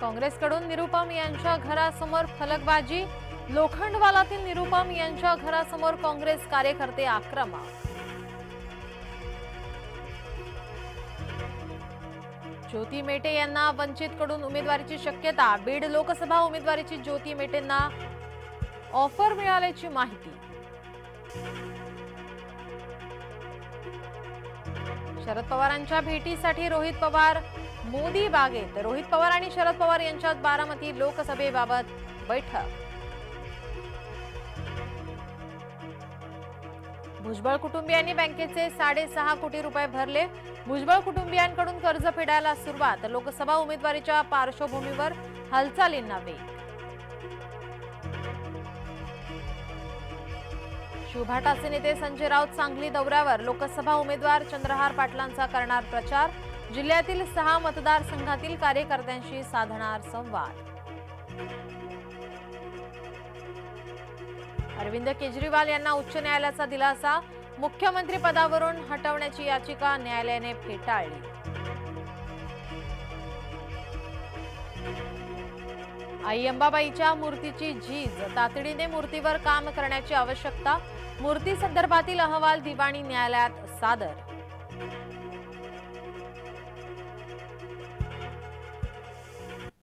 काँग्रेसकडून निरुपम यांच्या घरासमोर फलकबाजी। लोखंडवालातील निरुपम यांच्या घरासमोर काँग्रेस कार्यकर्ते आक्रमक। ज्योती मेटे यांना वंचितकडून उमेदवारीची शक्यता। बीड लोकसभा उमेदवारीची ज्योती मेटेंना ऑफर मिळाल्याची माहिती। शरद पवारांच्या भेटीसाठी रोहित पवार मोदी बागेत। रोहित पवार आणि शरद पवार यांच्यात बारामती लोकसभेबाबत बैठक। भुजबळ कुटुंबियांनी बँकेचे 6.5 कोटी रुपये भरले। भुजबळ कुटुंबियांकडून कर्ज फेडायला सुरुवात। लोकसभा उमेदवारीच्या पार्श्वभूमीवर हालचालींना वेग। शिवभाटाचे नेते संजय राऊत सांगली दौऱ्यावर। लोकसभा उमेदवार चंद्रहार पाटलांचा करणार प्रचार। जिल्ह्यातील 6 मतदारसंघातील कार्यकर्त्यांशी साधणार संवाद। अरविंद केजरीवाल यांना उच्च न्यायालयाचा दिलासा। मुख्यमंत्री पदावरून हटवण्याची याचिका न्यायालयाने फेटाळली। आई अंबाबाईच्या मूर्तीची झीज। तातडीने मूर्तीवर काम करण्याची आवश्यकता। मूर्ती संदर्भातील अहवाल दिवाणी न्यायालयात सादर।